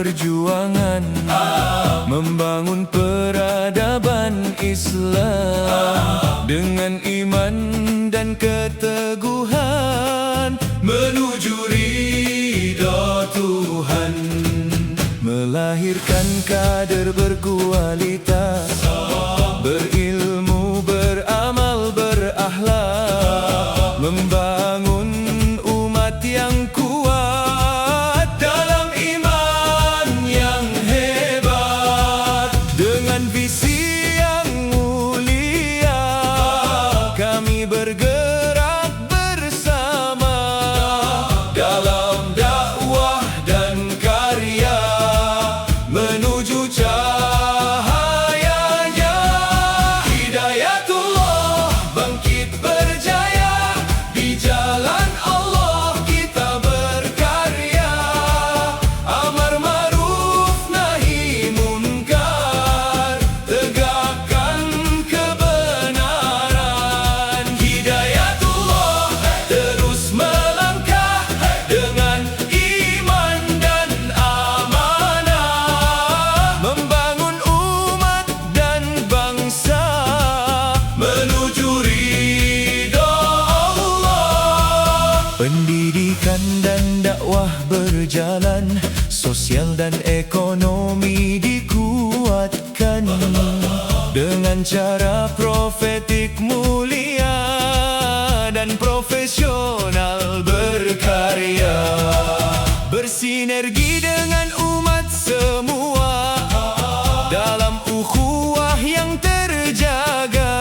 perjuangan membangun peradaban Islam dengan iman dan keteguhan menuju ridha Tuhan, melahirkan kader berkualitas, berilmu, beramal, berakhlak, membangun umat yang kuat dalam iman yang hebat. Dengan visi yang mulia kami bergerak bersama dalam dakwah dan karya menuju cahayanya. Hidayatullah bangkit berjaya, di jalan Allah kita berkarya. Amar ma'ruf nahi munkar, tegakkan kebenaran. Hidayatullah terus melangkah dengan iman dan amanah, membangun umat dan bangsa menuju ridha Allah. Pendidikan dan dakwah berjalan, sosial dan ekonomi dikuatkan dengan cara profetik mulia dan profesional berkarya, bersinergi dengan umat semua dalam ukhuwah yang terjaga,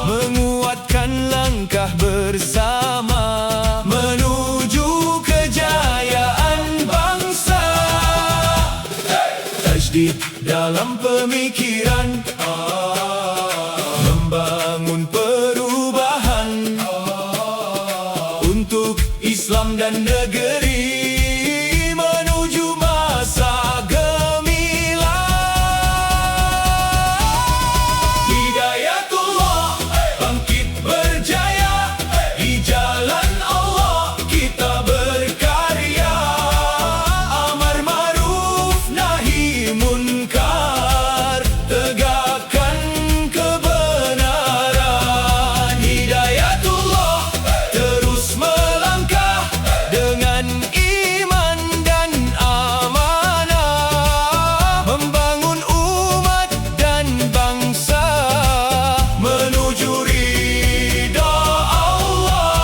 menguatkan langkah bersama menuju kejayaan bangsa. Tajdid dalam pemikiran, membangun perubahan untuk Islam dan negeri menuju masa gemilang. Hidayatullah bangkit berjaya, di jalan Allah kita berkarya. Amar ma'ruf nahi munkar, tegakkan kebenaran. Hidayatullah terus melangkah dengan iman dan amanah, membangun umat dan bangsa menuju ridha Allah.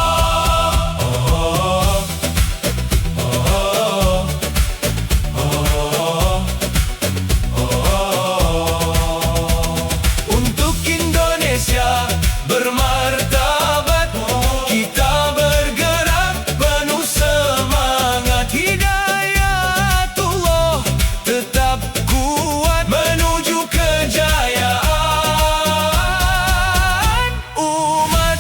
Untuk Indonesia bermartabat, kita bergerak penuh semangat. Hidayatullah tetap kuat menuju kejayaan umat.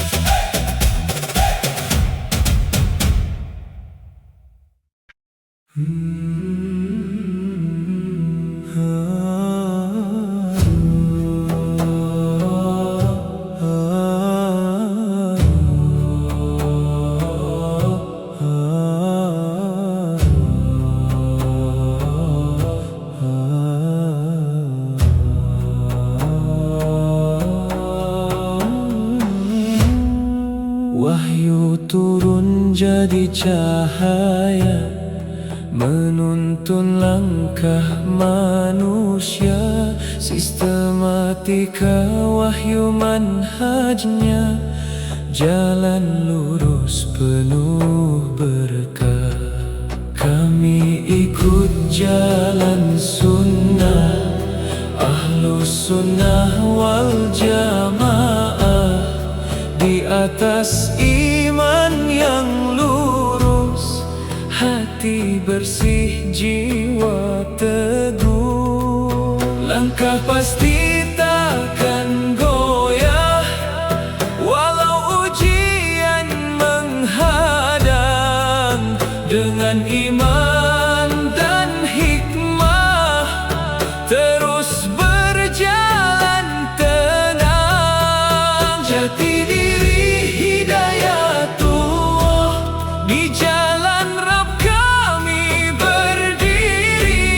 Wahyu turun jadi cahaya, menuntun langkah manusia. Sistematika wahyu manhajnya, jalan lurus penuh berkah. Kami ikut jalan sunnah, ahlus sunnah wal jamaah, di atas iman yang lurus, hati bersih, jiwa teguh. Langkah pasti takkan goyah, walau ujian menghadang. Dengan iman dan hikmah terus berjalan tenang. Jati diri hidayatullah, di jalan Rabb kami berdiri.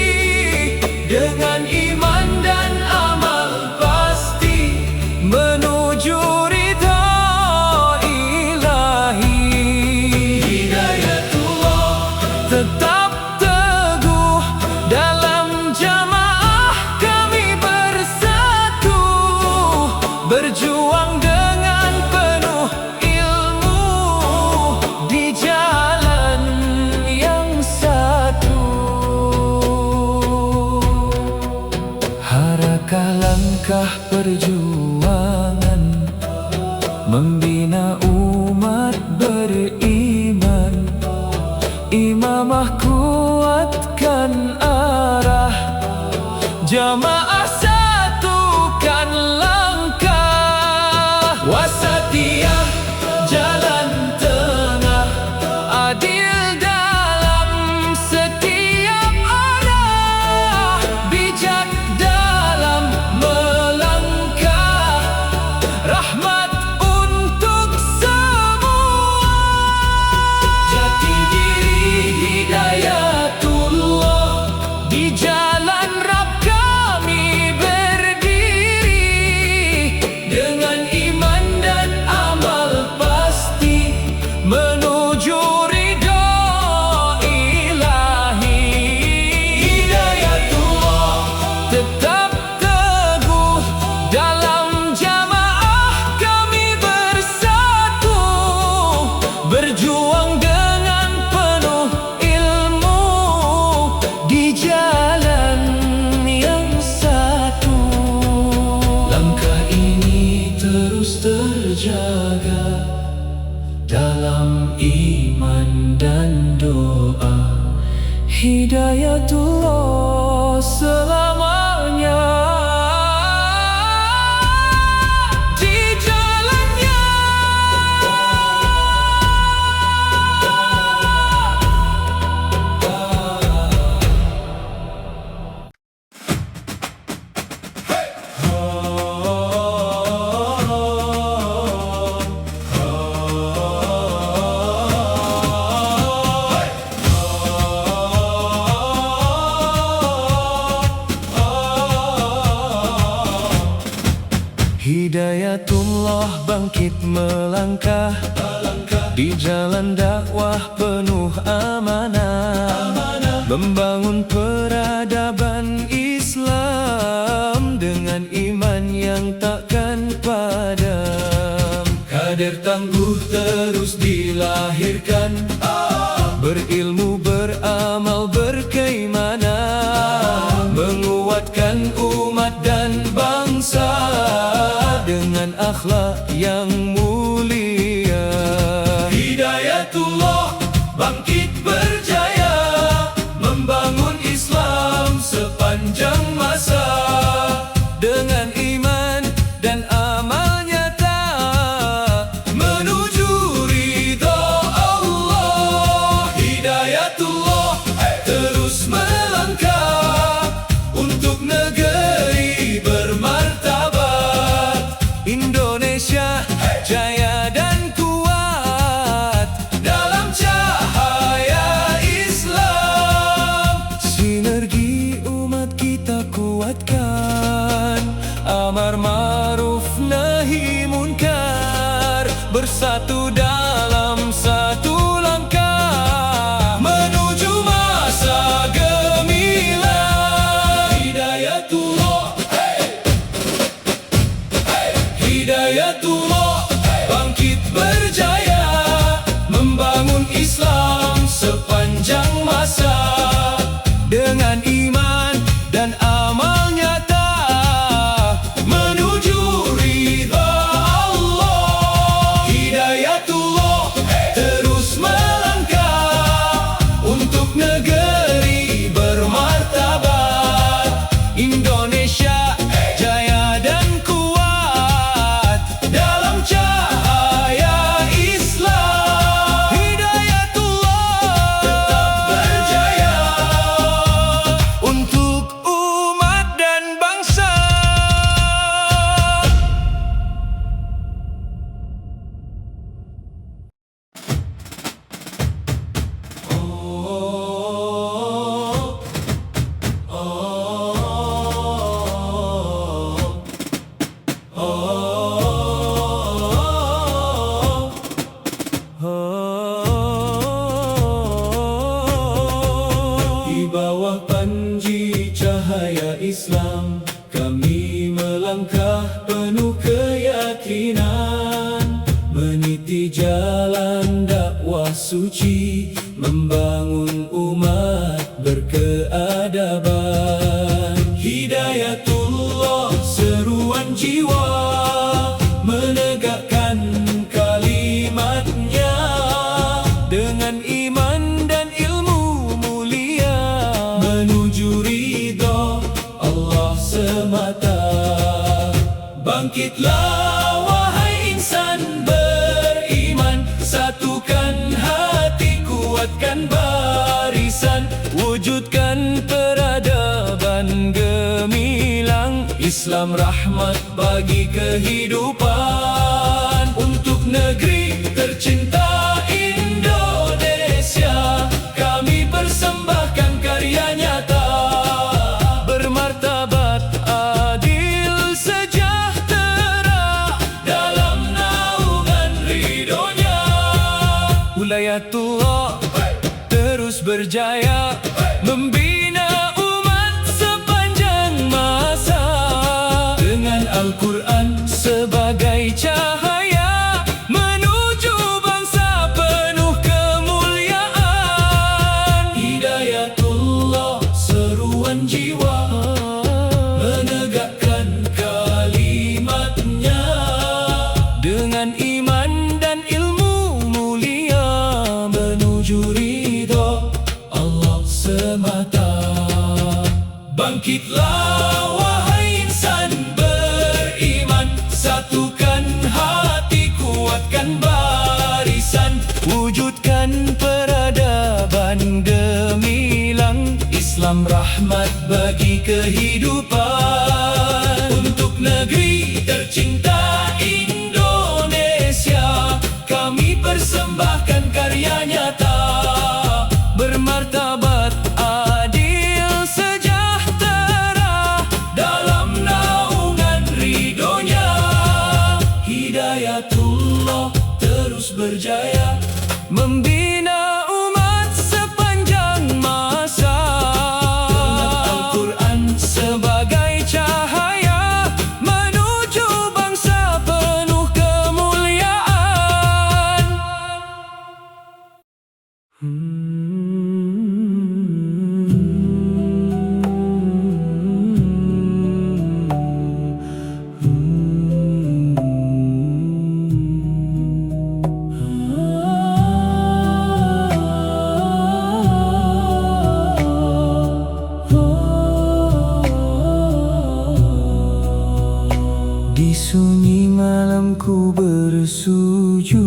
perjuangan membina umat beriman. Imamah kuatkan arah, jamaah satukan langkah. Wasatiyah jalan tengah, adil dalam setiap arah, bijak dalam melangkah, rahmat untuk semua. Jati diri Hidayatullah, di jalan Rabb kami berdiri, dengan iman dan amal pasti menuju ridho ilahi. Hidayatullah tetap teguh dalam jamaah kami bersatu, berjuang dengan penuh ilmu di jalan yang satu. Langkah ini terus terjaga dalam iman dan doa. Hidayatullah selamanya di jalannya. Hidayatullah bangkit melangkah di jalan dakwah penuh amanah, membangun peradaban Islam dengan iman yang takkan padam. Kader tangguh terus dilahirkan, berilmu, beramal, berkeimanan, menguatkan umat dan bangsa dengan akhlak yang mulia. Hidayatullah bangkit berjaya, membangun Islam sepanjang masa, dengan iman dan amal nyata menuju ridha Allah. Hidayatullah terus melangkah untuk negeri bermartabat. Indonesia jaya dan kuat dalam cahaya Islam. Sinergi umat kita kuatkan, amar ma'ruf nahi munkar, bersatu dalam satu langkah menuju masa gemilang. Hidayatullah, Hidayatullah bangkit berjaya, membangun Islam sepanjang masa, dengan iman dan amal nyata menuju ridha Allah. Hidayatullah terus melangkah untuk negeri bermartabat. Indonesia jaya dan kuat dalam cahaya Islam. Hidayatullah tetap berjaya untuk umat dan bangsa. Di bawah panji cahaya Islam kami melangkah penuh keyakinan, meniti jalan dakwah suci, membangun umat berkeadaban. Hidayatullah seruan jiwa Bangkitlah wahai insan beriman, satukan hati, kuatkan barisan, wujudkan peradaban gemilang. Islam rahmat bagi kehidupan, untuk negeri tercinta Indonesia kami persembahkan karya nyata. Bermartabat adil sejahtera dalam naungan ridhonya. Wilayatullah terus berjaya membina umat sepanjang masa, dengan Al-Quran sebagai cahaya menuju bangsa penuh kemuliaan. Hidayatullah seruan jiwa menegakkan kalimatnya, dengan iman dan ilmu mulia menuju ridho Allah semata. Bangkitlah wahai insan beriman, satukan hati, kuatkan barisan, wujudkan peradaban gemilang. Islam rahmat bagi kehidupan, untuk negeri tercinta Indonesia kami persembahkan karya nyata. Bermartabat adil sejahtera dalam naungan ridhonya. Hidayatullah terus berjaya membina umat sepanjang masa, dengan Al-Quran sebagai cahaya menuju bangsa penuh kemuliaan. Di sunyi malam ku bersujud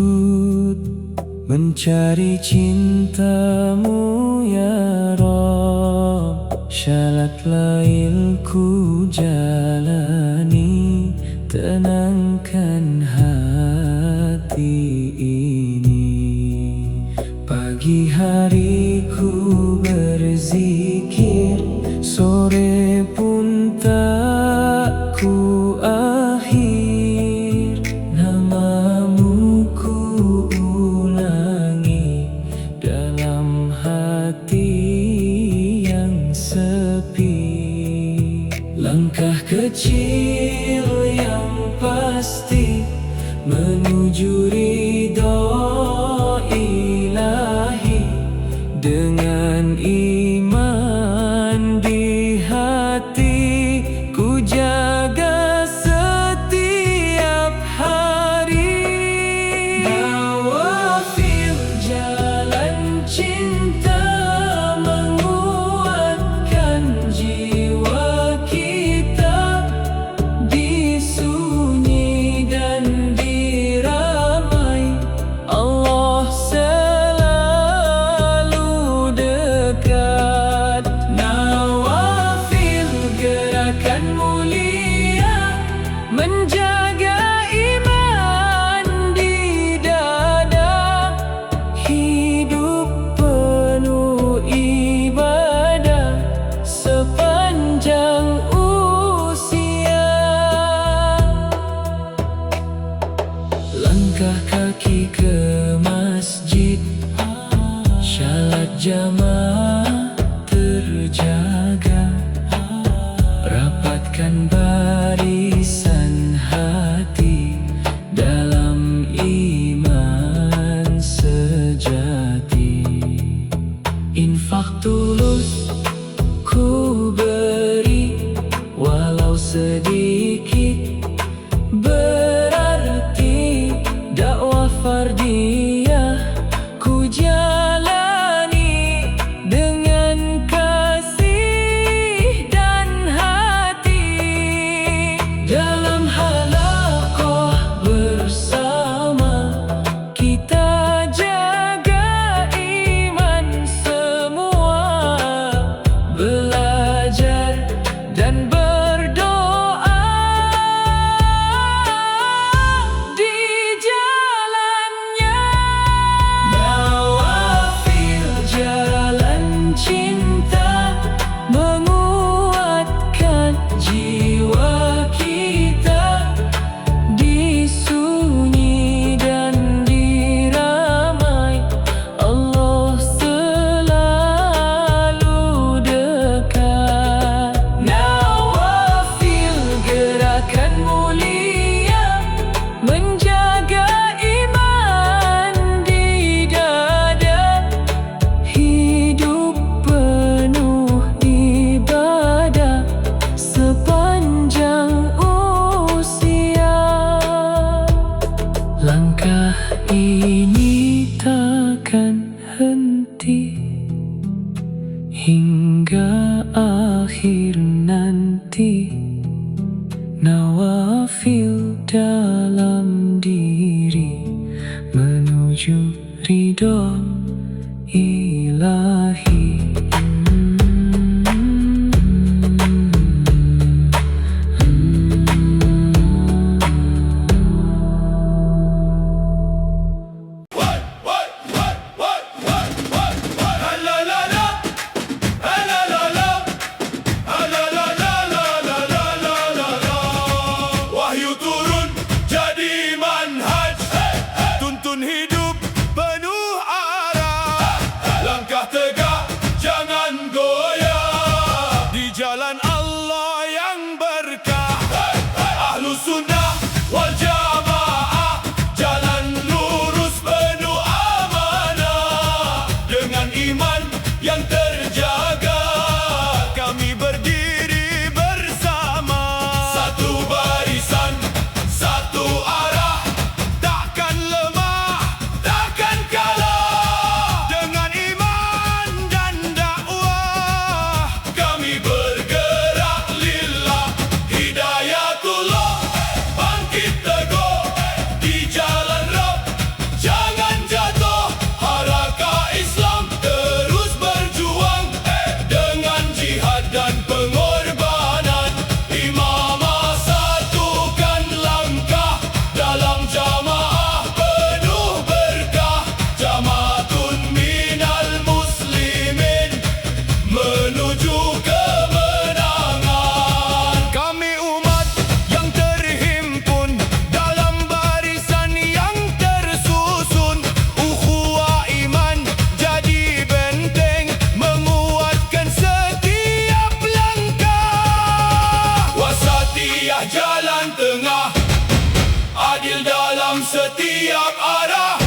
mencari cintamu ya Rabb. Syalat lail ku jalani, tenangkan hati ini. Pagi hari ku berzikir, sore pun tak ku akhir. Namamu ku ulangi dalam hati yang sepi. Langkah kecil yang pasti menuju ridho ilahi, dengan iman di hati ku jaga setiap hari. Nawafil jalan cinta menguatkan jiwa kita, di sunyi dan di ramai Allah selalu dekat. Nawafil gerakan mulia menjaga iman di dada, hidup penuh ibadah sepanjang usia. Langkah kaki ke masjid, syalat jamaah terjaga, rapatkan barisan hati dalam iman sejati. Infak tulus ku beri walau sedikit, berarti dakwah fardiyah ku jalani dengan kasih ini takkan henti hingga akhir nanti. Nawafil dalam diri menuju ridho ilahi. Wahyu turun jadi manhaj, tuntun hidup penuh arah. Langkah tegak jangan goyah di jalan Allah yang berkah. Ahlus sunnah wal jamaah, jalan lurus penuh amanah. Dengan iman yang terjaga, kami berdiri bersama. Satu barisan, satu arah, takkan lemah, takkan kalah. Dengan iman dan dakwah, kami bergerak lillah. Hidayatullah bangkit teguh di jalan Rabb, jangan jatuh. Harakah Islam terus berjuang dengan jihad dan pengorbanan. Imamah satukan langkah dalam jamaah penuh berkah. Jamaatun minal muslimin menuju kemenangan. Kami umat yang terhimpun dalam barisan yang tersusun. Ukhuwah iman jadi benteng menguatkan setiap langkah. Wasatiyah jalan tengah, adil dalam setiap arah,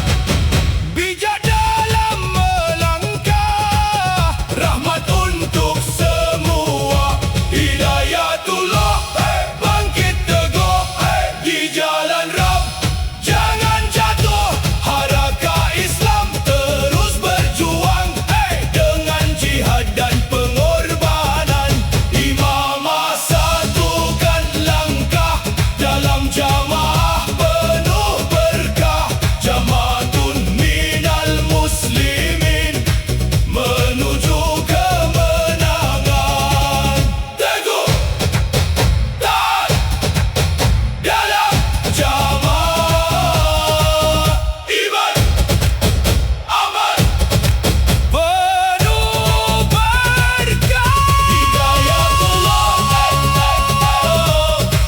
bijak dalam melangkah, rahmat untuk semua. Hidayatullah bangkit teguh di jalan Rabb, jangan jatuh. Harakah Islam terus berjuang dengan jihad dan pengorbanan. Imamah satukan langkah dalam jamaah penuh berkah. Jamaatun minal muslimin menuju kemenangan. Teguh taat dalam jamaah, iman aman penuh berkah. Hidayatullah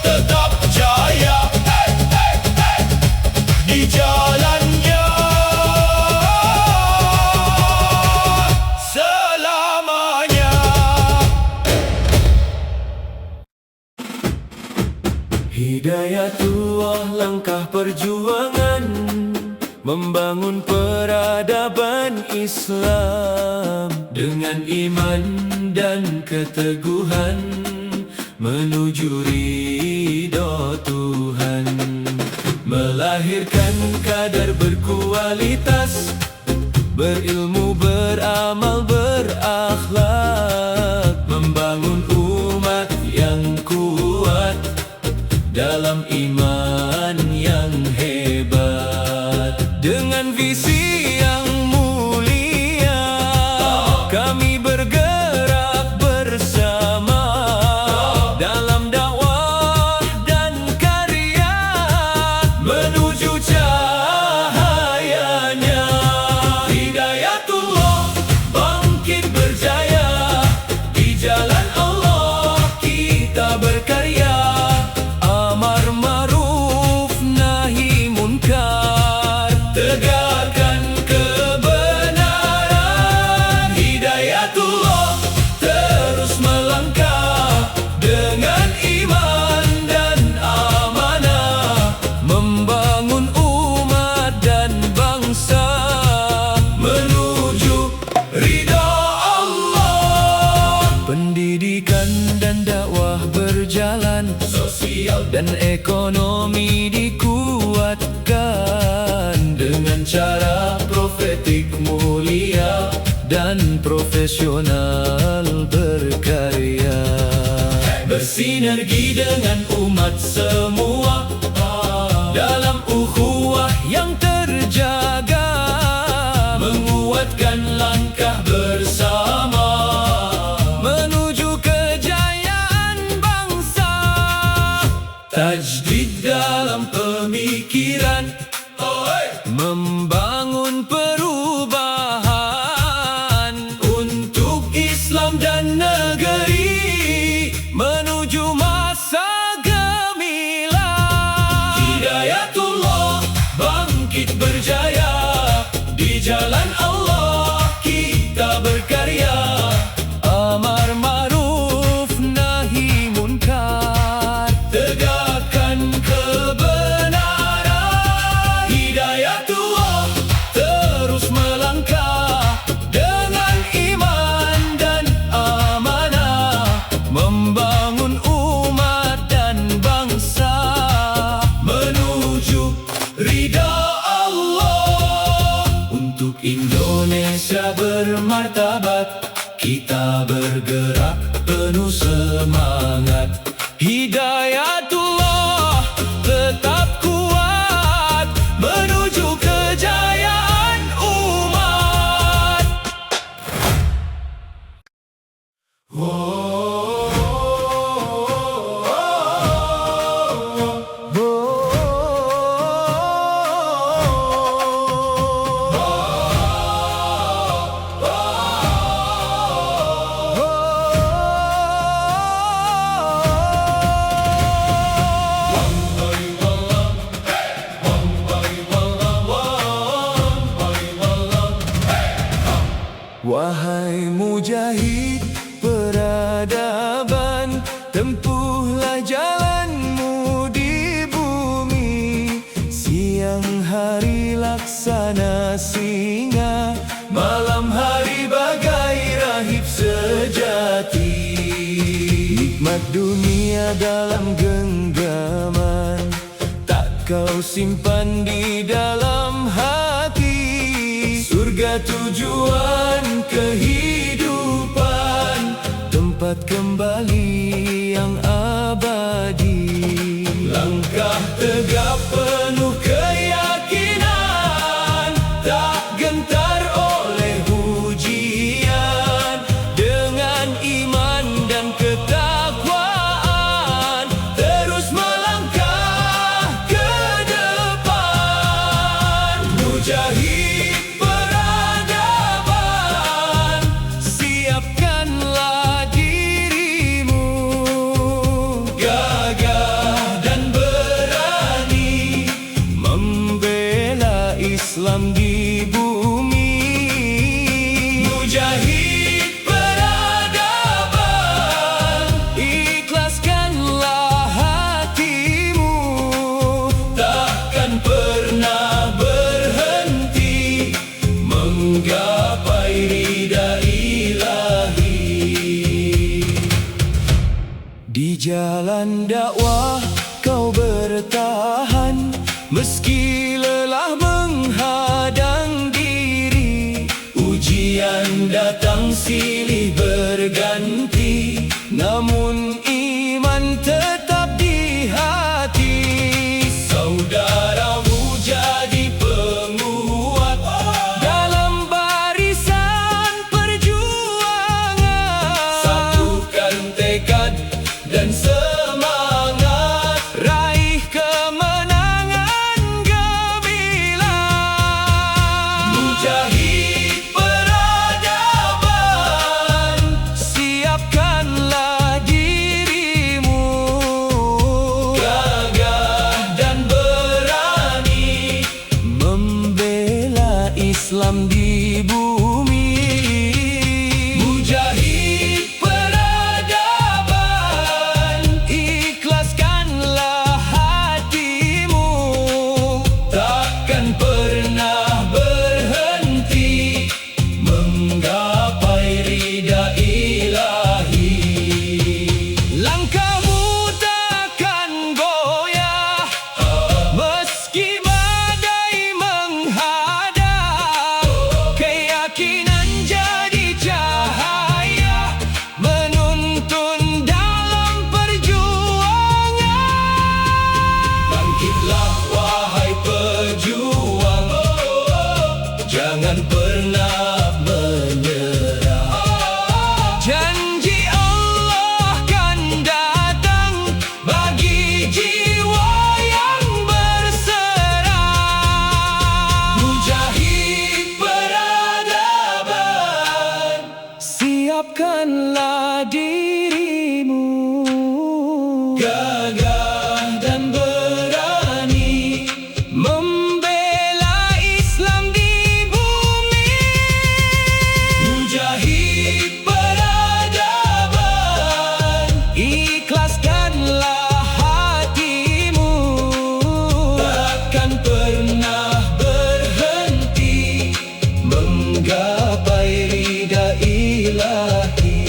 tetap jaya di jalannya selamanya. Hidayatullah langkah perjuangan membangun peradaban Islam. Dengan iman dan keteguhan menuju ridho Tuhan. Melahirkan kader berkualitas, berilmu, beramal, berakhlak. Membangun umat yang kuat dalam iman yang hebat. Dengan visi yang mulia, kami bergerak bersama dalam dakwah dan karya menuju cahayanya. Hidayatullah bangkit berjaya di jalan Allah, kita berkarya. Amar ma'ruf nahi munkar, tegakkan kebenaran. Hidayatullah terus melangkah dengan iman dan amanah, membangun umat dan bangsa menuju ridha Allah. Pendidikan dan dakwah berjalan, sosial dan ekonomi dikuatkan dengan cara profetik mulia dan profesional berkarya, bersinergi dengan umat semua dalam ukhuwah yang terjaga, menguatkan langkah bersama menuju kejayaan bangsa. Tajdid dalam pemikiran, membangun perubahan untuk Islam dan negeri menuju masa gemilang. Hidayatullah bangkit berjaya, di jalan Allah kita berkarya, amar ma'ruf nahi munkar, tegakkan kebenaran. Hidayatullah terus melangkah dengan iman dan amanah, membangun umat dan bangsa menuju ridha Allah. Untuk Indonesia bermartabat, kita bergerak penuh semangat. Hidayatullah tetap kuat menuju kejayaan umat. Wahai mujahid peradaban, tempuhlah jalanmu di bumi. Siang hari laksana singa, malam hari bagai rahib sejati. Nikmat dunia dalam genggaman, tak kau simpan di dalam hati. Surga tujuan kehidupan, tempat kembali yang abadi. Langkah tegap penuh keyakinan, tak gentar oleh ujian. Dengan iman dan ketakwaan, terus melangkah ke depan. Mujahid peradaban, siapkanlah dirimu, gagah dan berani membela Islam di bumi. Mujahid peradaban, ikhlaskanlah hatimu, takkan pernah berhenti menggapai ridha ilahi. Di jalan dakwah kau bertahan, meski lelah menghadang diri. Ujian datang silih berganti, namun iman tetap di hati. Saudaramu jadi penguat dalam barisan perjuangan. Satukan tekad dan semangat, raih kemenangan gemilang. Mujahid peradaban, siapkanlah dirimu, gagah dan berani membela Islam di bumi. Mujahid peradaban, ikhlaskanlah hatimu, takkan pernah berhenti menggapai ridha ilahi. Langkahmu takkan goyah meski badai menghadang. jangan pernah menyerah. Janji Allah kan datang bagi jiwa yang berserah. Mujahid peradaban, Siapkanlah dirimu, gagah dan berani, membela Islam di bumi. mujahid peradaban, Ikhlaskanlah hatimu, takkan pernah berhenti menggapai ridha ilahi.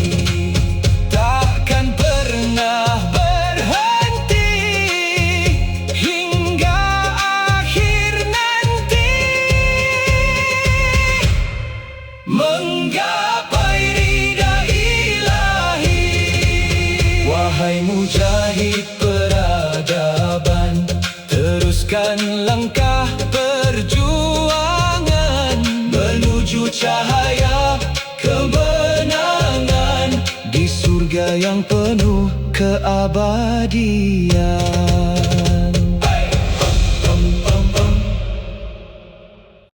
takkan pernah berhenti hingga akhir nanti. Menggapai ridha ilahi. Wahai mujahid peradaban, teruskan langkah perjuangan Menuju cahaya kemenangan di surga yang penuh keabadian.